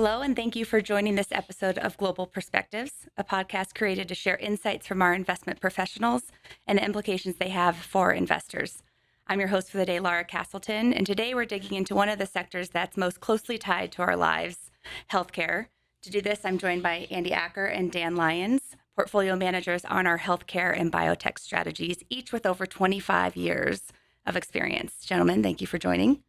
Hello, and thank you for joining this episode of Global Perspectives, a podcast created to share insights from our investment professionals and the implications they have for investors. I'm your host for the day, Laura Castleton, and today we're digging into one of the sectors that's most closely tied to our lives, healthcare. To do this, I'm joined by Andy Acker and Dan Lyons, portfolio managers on our healthcare and biotech strategies, each with over 25 years of experience. Gentlemen, thank you for joining.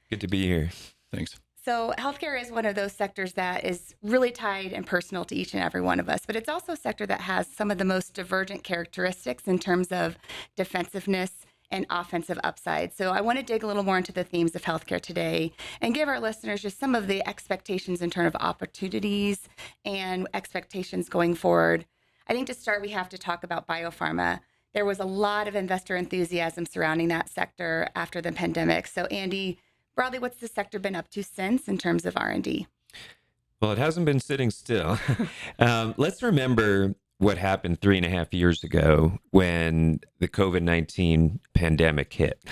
Good to be here. Thanks. So healthcare is one of those sectors that is really tied and personal to each and every one of us, but it's also a sector that has some of the most divergent characteristics in terms of defensiveness and offensive upside. So I want to dig a little more into the themes of healthcare today and give our listeners just some of the expectations in terms of opportunities and expectations going forward. I think to start, we have to talk about biopharma. There was a lot of investor enthusiasm surrounding that sector after the pandemic. So Andy, broadly, what's the sector been up to since in terms of R&D? Well, it hasn't been sitting still. Let's remember what happened 3.5 years ago when the COVID-19 pandemic hit.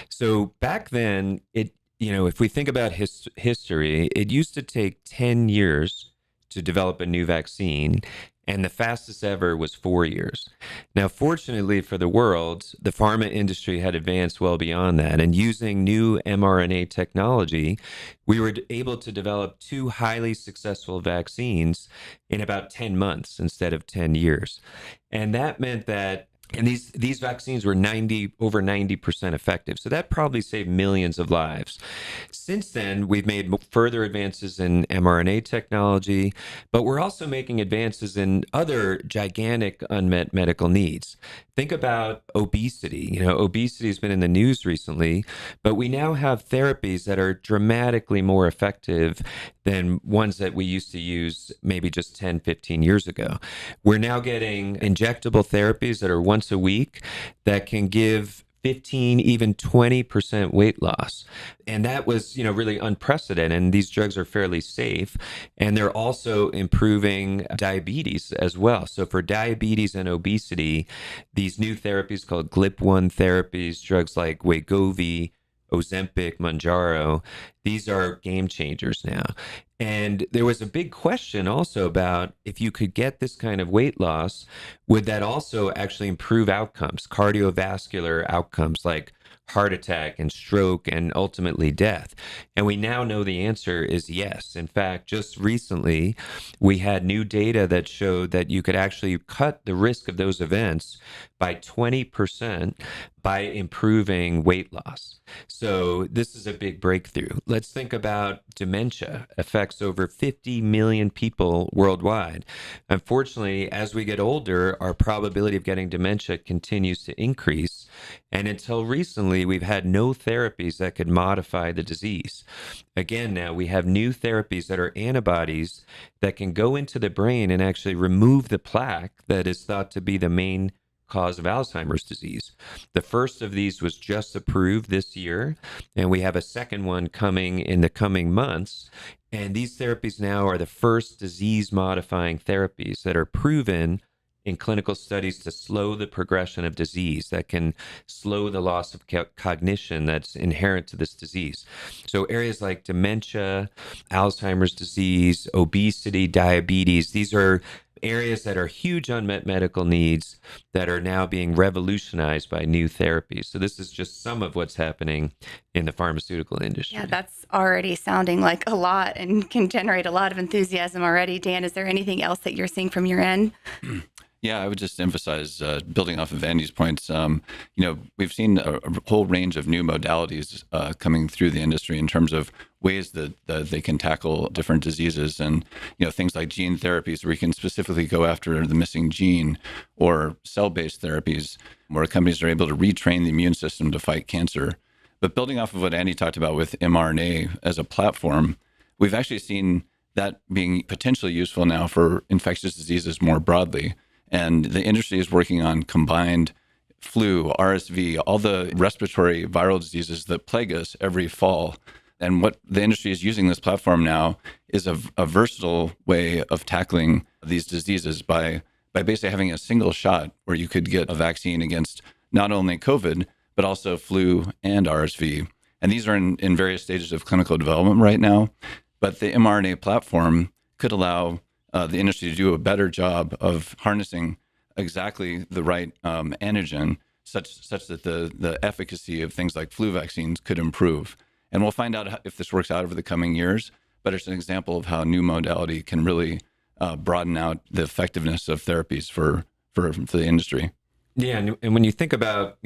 So back then, if we think about history, it used to take 10 years to develop a new vaccine, and the fastest ever was 4 years. Now, fortunately for the world, the pharma industry had advanced well beyond that. And using new mRNA technology, we were able to develop 2 highly successful vaccines in about 10 months instead of 10 years. And that meant that these vaccines were over 90% effective. So that probably saved millions of lives. Since then, we've made further advances in mRNA technology, but we're also making advances in other gigantic unmet medical needs. Think about obesity. Obesity has been in the news recently, but we now have therapies that are dramatically more effective than ones that we used to use maybe just 10, 15 years ago. We're now getting injectable therapies that are once a week that can give 15, even 20% weight loss. And that was, really unprecedented. And these drugs are fairly safe. And they're also improving diabetes as well. So for diabetes and obesity, these new therapies called GLP-1 therapies, drugs like Wegovy, Ozempic, Mounjaro, these are game changers now. And there was a big question also about if you could get this kind of weight loss, would that also actually improve outcomes, cardiovascular outcomes like heart attack and stroke and ultimately death? And we now know the answer is yes. In fact, just recently, we had new data that showed that you could actually cut the risk of those events by 20% by improving weight loss. So this is a big breakthrough. Let's think about dementia. Affects over 50 million people worldwide. Unfortunately, as we get older, our probability of getting dementia continues to increase. And until recently, we've had no therapies that could modify the disease. Again, now we have new therapies that are antibodies that can go into the brain and actually remove the plaque that is thought to be the main cause of Alzheimer's disease. The first of these was just approved this year, and we have a second one coming in the coming months. And these therapies now are the first disease-modifying therapies that are proven in clinical studies to slow the progression of disease, that can slow the loss of cognition that's inherent to this disease. So areas like dementia, Alzheimer's disease, obesity, diabetes, these are areas that are huge unmet medical needs that are now being revolutionized by new therapies. So this is just some of what's happening in the pharmaceutical industry. Yeah, that's already sounding like a lot and can generate a lot of enthusiasm already. Dan, is there anything else that you're seeing from your end? Yeah, I would just emphasize, building off of Andy's points, we've seen a whole range of new modalities coming through the industry in terms of ways that they can tackle different diseases, and things like gene therapies where you can specifically go after the missing gene, or cell-based therapies where companies are able to retrain the immune system to fight cancer. But building off of what Andy talked about with mRNA as a platform, we've actually seen that being potentially useful now for infectious diseases more broadly. And the industry is working on combined flu, RSV, all the respiratory viral diseases that plague us every fall. And what the industry is using this platform now is a versatile way of tackling these diseases by basically having a single shot where you could get a vaccine against not only COVID, but also flu and RSV. And these are in various stages of clinical development right now. But the mRNA platform could allow the industry to do a better job of harnessing exactly the right antigen, such that the efficacy of things like flu vaccines could improve. And we'll find out if this works out over the coming years. But it's an example of how new modality can really broaden out the effectiveness of therapies for the industry. Yeah, and when you think about,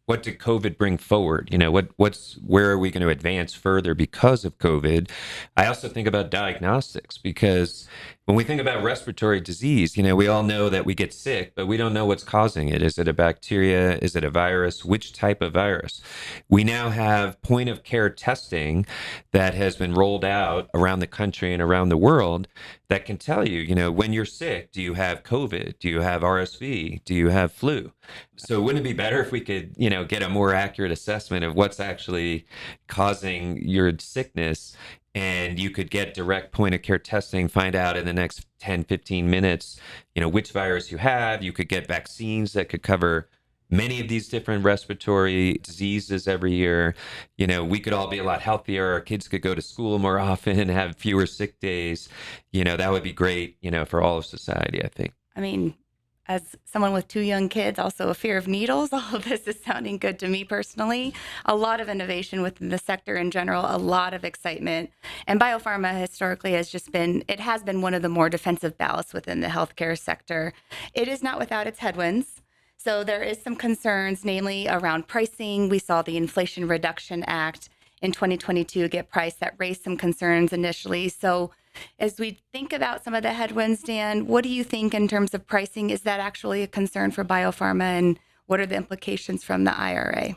what did COVID bring forward? Where are we going to advance further because of COVID? I also think about diagnostics, because when we think about respiratory disease, we all know that we get sick, but we don't know what's causing it. Is it a bacteria? Is it a virus? Which type of virus? We now have point of care testing that has been rolled out around the country and around the world that can tell you, when you're sick, do you have COVID? Do you have RSV? Do you have flu? So wouldn't it be better if we could, get a more accurate assessment of what's actually causing your sickness, and you could get direct point of care testing, find out in the next 10, 15 minutes, which virus you have. You could get vaccines that could cover many of these different respiratory diseases every year. We could all be a lot healthier. Our kids could go to school more often and have fewer sick days. That would be great, for all of society, I think. I mean, as someone with 2 young kids, also a fear of needles, all of this is sounding good to me personally. A lot of innovation within the sector in general, a lot of excitement. And biopharma historically has been one of the more defensive ballasts within the healthcare sector. It is not without its headwinds. So there is some concerns, namely around pricing. We saw the Inflation Reduction Act in 2022 get priced. That raised some concerns initially. So as we think about some of the headwinds, Dan, what do you think in terms of pricing? Is that actually a concern for biopharma, and what are the implications from the IRA?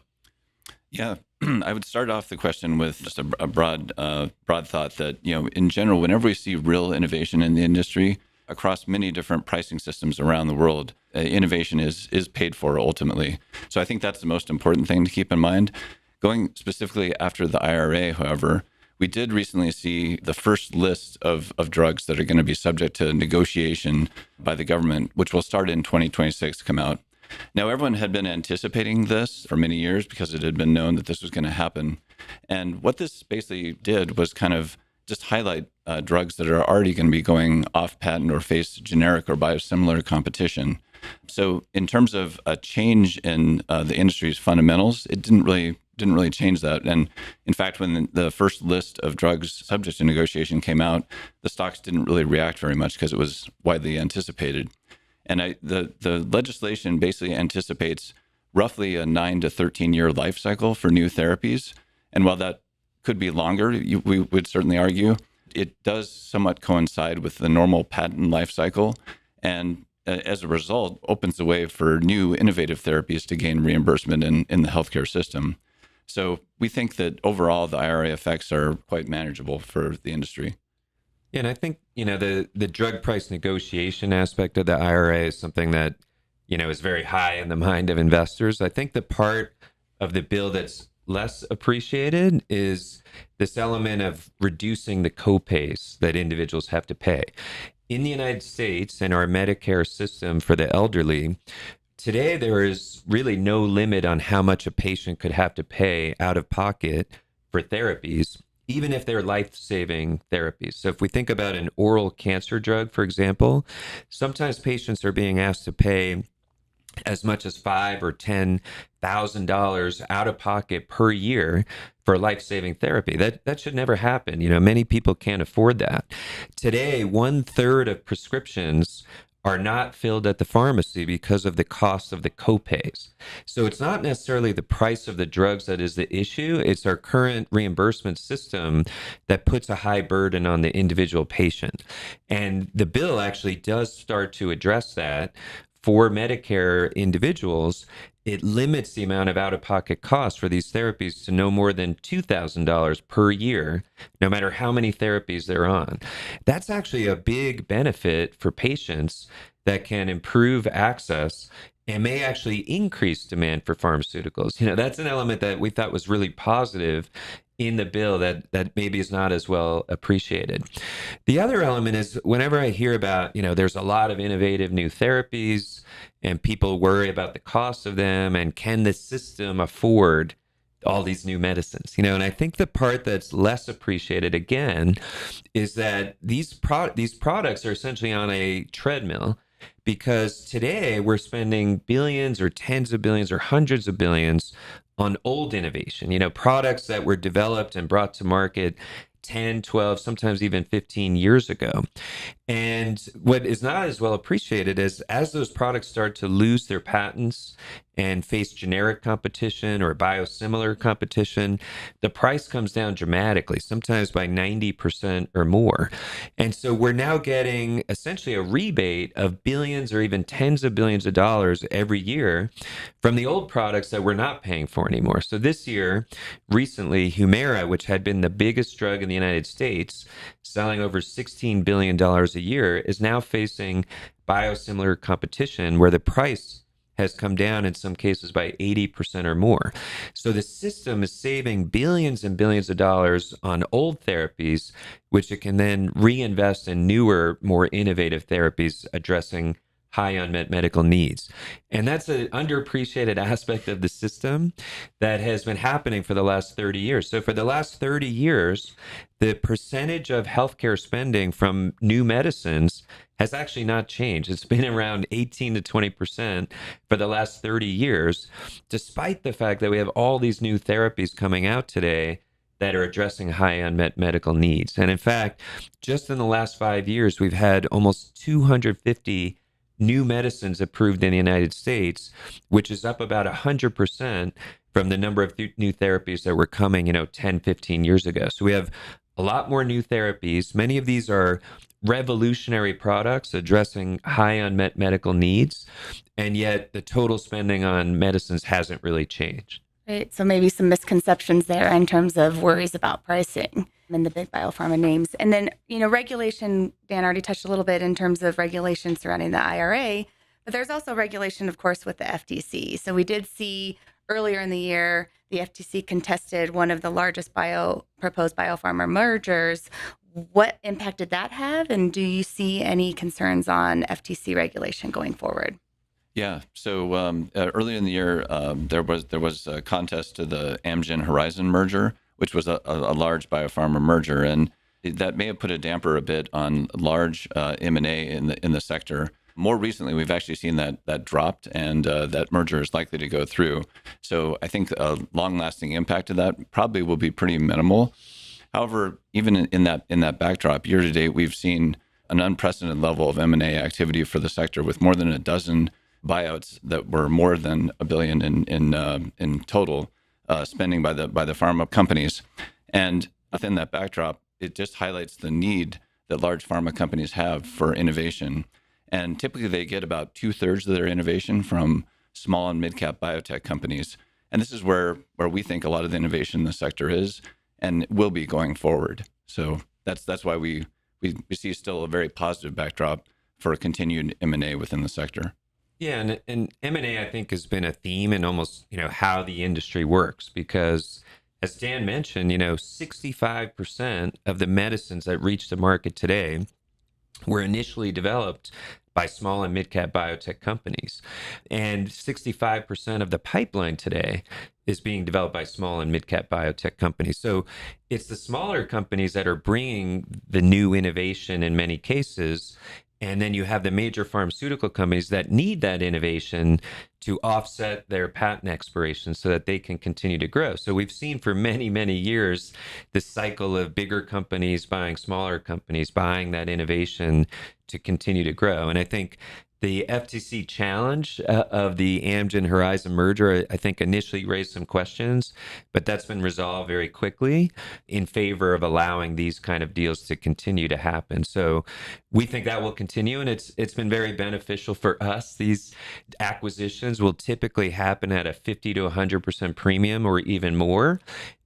Yeah, I would start off the question with just a broad thought that, in general, whenever we see real innovation in the industry across many different pricing systems around the world, innovation is paid for ultimately. So I think that's the most important thing to keep in mind. Going specifically after the IRA, however, we did recently see the first list of drugs that are going to be subject to negotiation by the government, which will start in 2026, come out. Now, everyone had been anticipating this for many years because it had been known that this was going to happen. And what this basically did was kind of just highlight drugs that are already going to be going off patent or face generic or biosimilar competition. So in terms of a change in the industry's fundamentals, it didn't really change that. And in fact, when the first list of drugs subject to negotiation came out, the stocks didn't really react very much because it was widely anticipated. And the legislation basically anticipates roughly a 9 to 13 year life cycle for new therapies. And while that could be longer, we would certainly argue, it does somewhat coincide with the normal patent life cycle. And as a result, opens the way for new innovative therapies to gain reimbursement in the healthcare system. So we think that overall, the IRA effects are quite manageable for the industry. Yeah, and I think, the drug price negotiation aspect of the IRA is something that, is very high in the mind of investors. I think the part of the bill that's less appreciated is this element of reducing the copays that individuals have to pay. In the United States and our Medicare system for the elderly, today there is really no limit on how much a patient could have to pay out of pocket for therapies, even if they're life-saving therapies. So if we think about an oral cancer drug, for example, sometimes patients are being asked to pay as much as $5,000 or $10,000 out of pocket per year for life-saving therapy. That should never happen. Many people can't afford that. Today, 1/3 of prescriptions are not filled at the pharmacy because of the cost of the copays. So it's not necessarily the price of the drugs that is the issue. It's our current reimbursement system that puts a high burden on the individual patient. And the bill actually does start to address that. For Medicare individuals, it limits the amount of out-of-pocket costs for these therapies to no more than $2,000 per year, no matter how many therapies they're on. That's actually a big benefit for patients that can improve access and may actually increase demand for pharmaceuticals. That's an element that we thought was really positive in the bill that maybe is not as well appreciated. The other element is whenever I hear about, there's a lot of innovative new therapies and people worry about the cost of them and can the system afford all these new medicines, you know. And I think the part that's less appreciated again is that these products are essentially on a treadmill, because today we're spending billions or tens of billions or hundreds of billions on old innovation, you know, products that were developed and brought to market 10, 12, sometimes even 15 years ago. And what is not as well appreciated is as those products start to lose their patents and face generic competition or biosimilar competition, the price comes down dramatically, sometimes by 90% or more. And so we're now getting essentially a rebate of billions or even tens of billions of dollars every year from the old products that we're not paying for anymore. So this year, recently, Humira, which had been the biggest drug in the United States, selling over $16 billion a year, is now facing biosimilar competition where the price has come down in some cases by 80% or more. So the system is saving billions and billions of dollars on old therapies, which it can then reinvest in newer, more innovative therapies addressing high unmet medical needs. And that's an underappreciated aspect of the system that has been happening for the last 30 years. So for the last 30 years, the percentage of healthcare spending from new medicines has actually not changed. It's been around 18 to 20% for the last 30 years, despite the fact that we have all these new therapies coming out today that are addressing high unmet medical needs. And in fact, just in the last 5 years, we've had almost 250 new medicines approved in the United States, which is up about 100% from the number of new therapies that were coming, you know, 10, 15 years ago. So we have a lot more new therapies. Many of these are revolutionary products addressing high unmet medical needs, and yet the total spending on medicines hasn't really changed. Right. So maybe some misconceptions there in terms of worries about pricing and the big biopharma names. And then, you know, regulation, Dan already touched a little bit in terms of regulation surrounding the IRA, but there's also regulation, of course, with the FTC. So we did see earlier in the year, the FTC contested one of the largest proposed biopharma mergers. What impact did that have? And do you see any concerns on FTC regulation going forward? Yeah. So earlier in the year, there was a contest to the Amgen Horizon merger, which was a large biopharma merger, and that may have put a damper a bit on large M&A in the sector. More recently, we've actually seen that dropped, and that merger is likely to go through. So I think a long-lasting impact of that probably will be pretty minimal. However, even in that backdrop, year to date, we've seen an unprecedented level of M&A activity for the sector, with more than a dozen buyouts that were more than $1 billion in total spending by the pharma companies. And within that backdrop, it just highlights the need that large pharma companies have for innovation. And typically they get about 2/3 of their innovation from small and mid-cap biotech companies. And this is where we think a lot of the innovation in the sector is and will be going forward. So that's why we see still a very positive backdrop for continued M&A within the sector. Yeah, and M&A, I think, has been a theme in almost, you know, how the industry works, because as Dan mentioned, you know, 65% of the medicines that reach the market today were initially developed by small and mid-cap biotech companies. And 65% of the pipeline today is being developed by small and mid-cap biotech companies. So it's the smaller companies that are bringing the new innovation in many cases. And then you have the major pharmaceutical companies that need that innovation to offset their patent expiration so that they can continue to grow. So we've seen for many, many years this cycle of bigger companies buying smaller companies, buying that innovation to continue to grow. And I think the FTC challenge of the Amgen Horizon merger, I think, initially raised some questions, but that's been resolved very quickly in favor of allowing these kind of deals to continue to happen. So we think that will continue, and it's been very beneficial for us. These acquisitions will typically happen at a 50 to 100% premium or even more,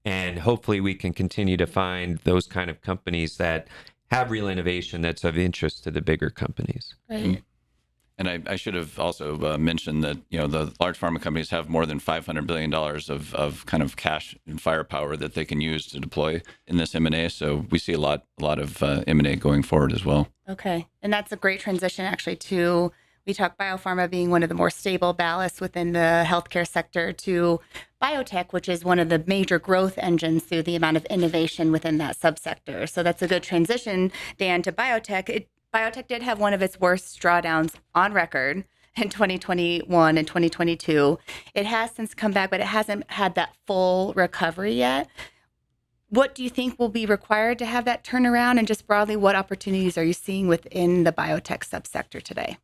and hopefully we can continue to find those kind of companies that have real innovation that's of interest to the bigger companies. Right. And I should have also mentioned that, you know, the large pharma companies have more than $500 billion of kind of cash and firepower that they can use to deploy in this M&A. So we see a lot of M&A going forward as well. Okay. And that's a great transition actually to We talk biopharma being one of the more stable ballasts within the healthcare sector to biotech, which is one of the major growth engines through the amount of innovation within that subsector. So that's a good transition, Dan, to biotech. Biotech did have one of its worst drawdowns on record in 2021 and 2022. It has since come back, but it hasn't had that full recovery yet. What do you think will be required to have that turnaround? And just broadly, what opportunities are you seeing within the biotech subsector today?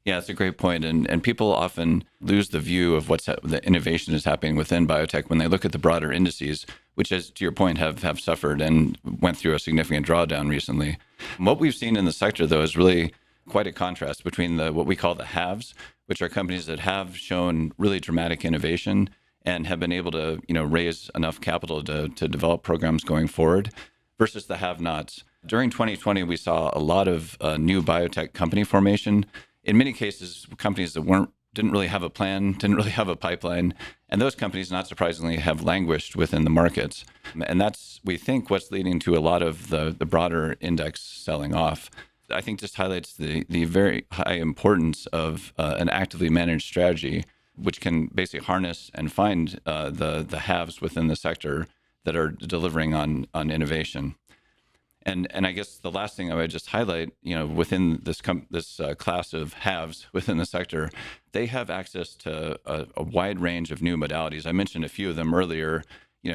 Yeah, it's a great point. And people often lose the view of the innovation is happening within biotech when they look at the broader indices, which, as to your point, have suffered and went through a significant drawdown recently. What we've seen in the sector, though, is really quite a contrast between what we call the haves, which are companies that have shown really dramatic innovation and have been able to raise enough capital to develop programs going forward, versus the have-nots. During 2020, we saw a lot of new biotech company formation. In many cases, companies that didn't really have a plan, didn't really have a pipeline, and those companies, not surprisingly, have languished within the markets. And that's, we think, what's leading to a lot of the broader index selling off. I think just highlights the very high importance of an actively managed strategy, which can basically harness and find the haves within the sector that are delivering on innovation. And I guess the last thing I would just highlight, within this class of haves within the sector, they have access to a wide range of new modalities. I mentioned a few of them earlier,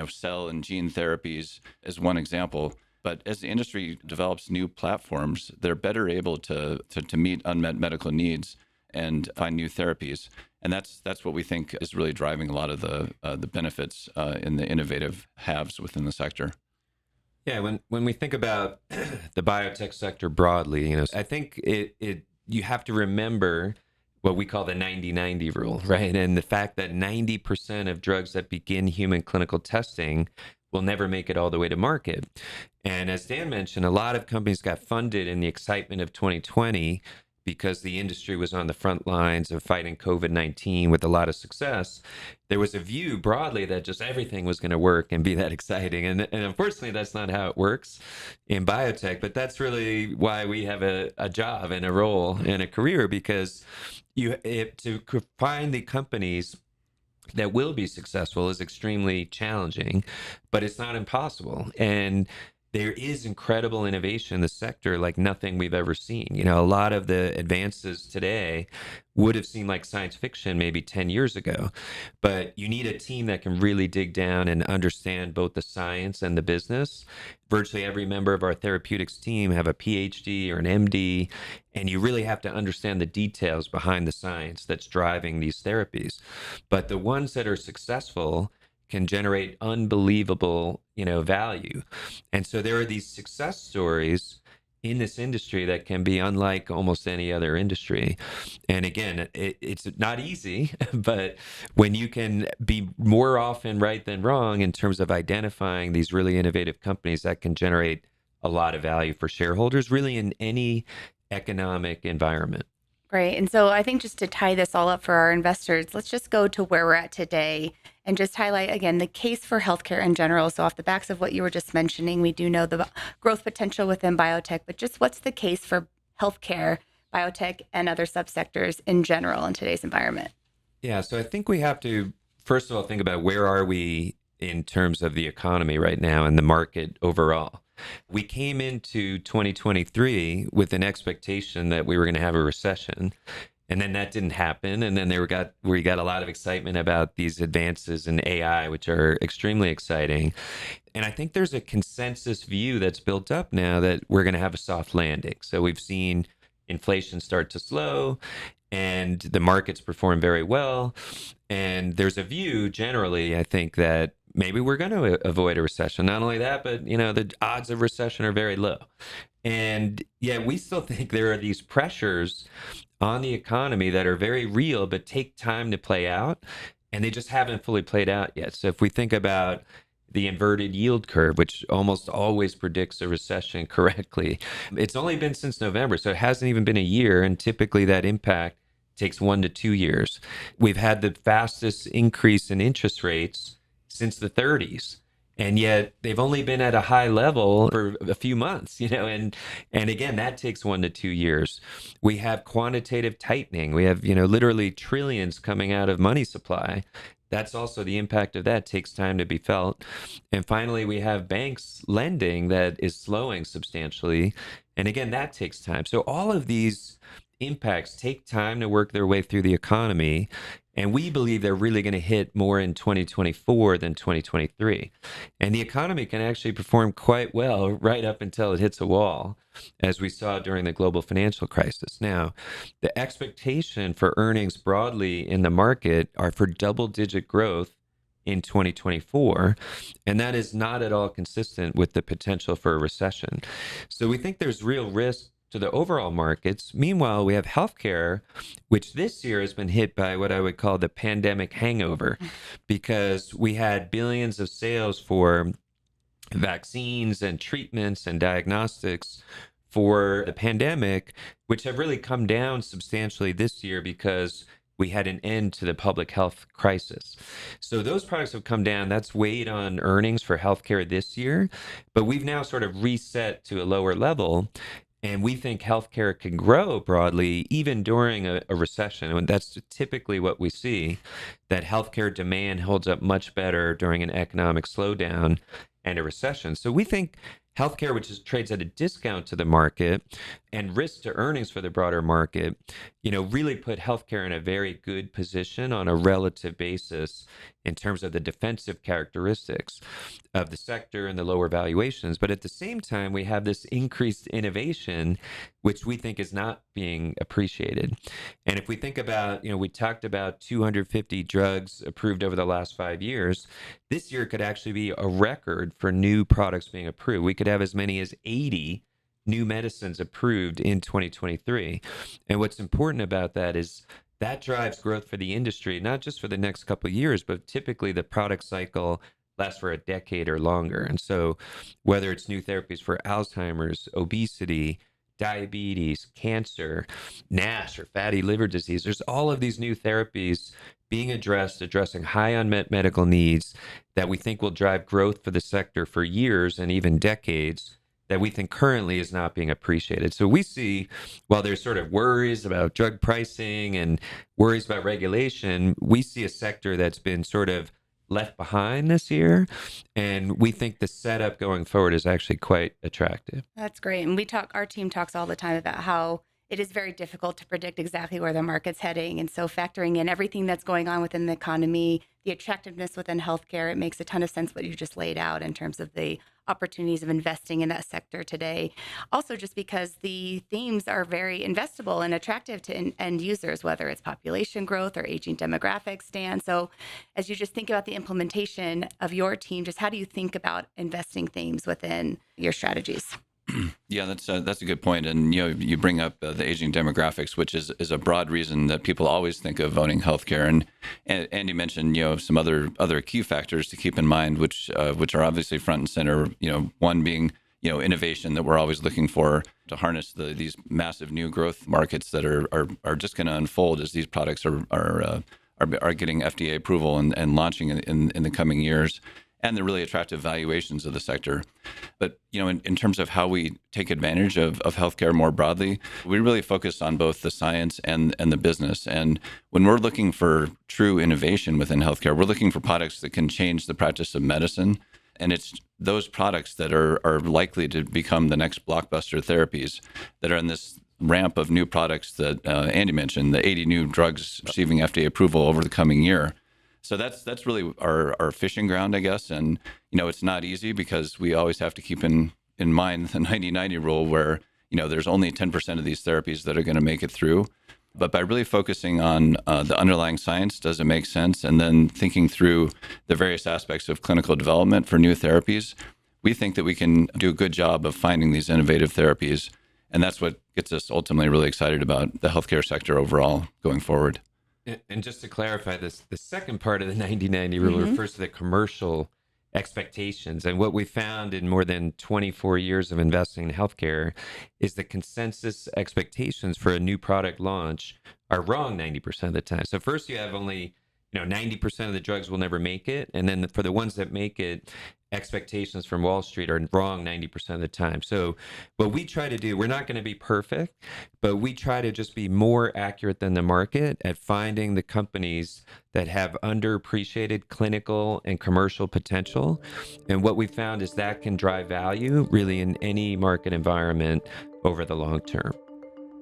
cell and gene therapies is one example. But as the industry develops new platforms, they're better able to meet unmet medical needs and find new therapies. And that's what we think is really driving a lot of the benefits in the innovative haves within the sector. Yeah, when we think about the biotech sector broadly, I think you have to remember what we call the 90-90 rule, right? And the fact that 90% of drugs that begin human clinical testing will never make it all the way to market. And as Dan mentioned, a lot of companies got funded in the excitement of 2020 because the industry was on the front lines of fighting COVID-19 with a lot of success. There was a view broadly that just everything was going to work and be that exciting. And unfortunately, that's not how it works in biotech. But that's really why we have a job and a role and a career, because to find the companies that will be successful is extremely challenging, but it's not impossible. And there is incredible innovation in the sector like nothing we've ever seen. A lot of the advances today would have seemed like science fiction maybe 10 years ago, but you need a team that can really dig down and understand both the science and the business. Virtually every member of our therapeutics team have a PhD or an MD, and you really have to understand the details behind the science that's driving these therapies. But the ones that are successful can generate unbelievable, value. And so there are these success stories in this industry that can be unlike almost any other industry. And again, it's not easy, but when you can be more often right than wrong in terms of identifying these really innovative companies that can generate a lot of value for shareholders, really in any economic environment. Great. And so I think just to tie this all up for our investors, let's just go to where we're at today and just highlight again the case for healthcare in general. So off the backs of what you were just mentioning, we do know the growth potential within biotech, but just what's the case for healthcare, biotech, and other subsectors in general in today's environment? Yeah, so I think we have to, first of all, think about where are we in terms of the economy right now and the market overall. We came into 2023 with an expectation that we were going to have a recession, and then that didn't happen. And then we got a lot of excitement about these advances in AI, which are extremely exciting. And I think there's a consensus view that's built up now that we're going to have a soft landing. So we've seen inflation start to slow, and the markets perform very well. And there's a view generally, I think, that maybe we're going to avoid a recession. Not only that, but the odds of recession are very low. And yet we still think there are these pressures on the economy that are very real, but take time to play out. And they just haven't fully played out yet. So if we think about the inverted yield curve, which almost always predicts a recession correctly, it's only been since November, so it hasn't even been a year. And typically that impact takes 1 to 2 years. We've had the fastest increase in interest rates since the 30s. And yet they've only been at a high level for a few months, and again, that takes 1 to 2 years. We have quantitative tightening. We have, literally trillions coming out of money supply. That's also the impact of that takes time to be felt. And finally, we have banks lending that is slowing substantially. And again, that takes time. So all of these impacts take time to work their way through the economy. And we believe they're really going to hit more in 2024 than 2023. And the economy can actually perform quite well right up until it hits a wall, as we saw during the global financial crisis. Now, the expectation for earnings broadly in the market are for double-digit growth in 2024, and that is not at all consistent with the potential for a recession. So we think there's real risk to the overall markets. Meanwhile, we have healthcare, which this year has been hit by what I would call the pandemic hangover, because we had billions of sales for vaccines and treatments and diagnostics for the pandemic, which have really come down substantially this year because we had an end to the public health crisis. So those products have come down. That's weighed on earnings for healthcare this year, but we've now sort of reset to a lower level. And we think healthcare can grow broadly even during a recession. And that's typically what we see, that healthcare demand holds up much better during an economic slowdown and a recession. So we think healthcare, which trades at a discount to the market and risk to earnings for the broader market, really put healthcare in a very good position on a relative basis in terms of the defensive characteristics of the sector and the lower valuations. But at the same time, we have this increased innovation, which we think is not being appreciated. And if we think about, we talked about 250 drugs approved over the last 5 years. This year could actually be a record for new products being approved. We could have as many as 80 new medicines approved in 2023. And what's important about that is that drives growth for the industry, not just for the next couple of years, but typically the product cycle lasts for a decade or longer. And so whether it's new therapies for Alzheimer's, obesity, diabetes, cancer, NASH, or fatty liver disease, there's all of these new therapies being addressing high unmet medical needs that we think will drive growth for the sector for years and even decades, that we think currently is not being appreciated. So we see, while there's sort of worries about drug pricing and worries about regulation, we see a sector that's been sort of left behind this year. And we think the setup going forward is actually quite attractive. That's great. And our team talks all the time about how it is very difficult to predict exactly where the market's heading. And so factoring in everything that's going on within the economy, the attractiveness within healthcare, it makes a ton of sense what you just laid out in terms of the opportunities of investing in that sector today. Also, just because the themes are very investable and attractive to end users, whether it's population growth or aging demographics, Stan. So as you just think about the implementation of your team, just how do you think about investing themes within your strategies? Yeah, that's a good point. And you bring up the aging demographics, which is a broad reason that people always think of owning healthcare. And you mentioned some other key factors to keep in mind, which are obviously front and center. One being innovation that we're always looking for to harness these massive new growth markets that are just going to unfold as these products are getting FDA approval and launching in the coming years, and the really attractive valuations of the sector. But in terms of how we take advantage of healthcare more broadly, we really focus on both the science and the business. And when we're looking for true innovation within healthcare, we're looking for products that can change the practice of medicine. And it's those products that are likely to become the next blockbuster therapies that are in this ramp of new products that Andy mentioned, the 80 new drugs receiving FDA approval over the coming year. So that's really our fishing ground, I guess. And, it's not easy because we always have to keep in mind the 90-90 rule where, there's only 10% of these therapies that are going to make it through. But by really focusing on the underlying science, does it make sense? And then thinking through the various aspects of clinical development for new therapies, we think that we can do a good job of finding these innovative therapies. And that's what gets us ultimately really excited about the healthcare sector overall going forward. And just to clarify this, the second part of the 90-90 rule refers to the commercial expectations. And what we found in more than 24 years of investing in healthcare is the consensus expectations for a new product launch are wrong 90% of the time. So first you have only 90% of the drugs will never make it. And then for the ones that make it, expectations from Wall Street are wrong 90% of the time. So what we try to do, we're not going to be perfect, but we try to just be more accurate than the market at finding the companies that have underappreciated clinical and commercial potential. And what we found is that can drive value really in any market environment over the long term.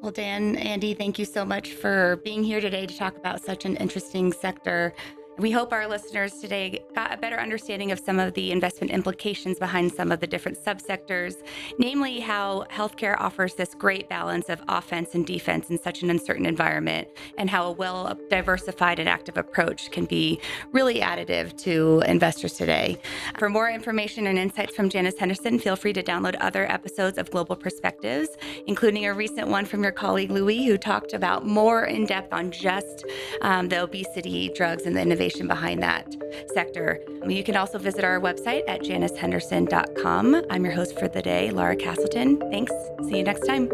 Well, Dan, Andy, thank you so much for being here today to talk about such an interesting sector. We hope our listeners today got a better understanding of some of the investment implications behind some of the different subsectors, namely how healthcare offers this great balance of offense and defense in such an uncertain environment, and how a well-diversified and active approach can be really additive to investors today. For more information and insights from Janice Henderson, feel free to download other episodes of Global Perspectives, including a recent one from your colleague Louis, who talked about more in depth on just the obesity drugs and the innovation behind that sector. You can also visit our website at janicehenderson.com. I'm your host for the day, Laura Castleton. Thanks. See you next time.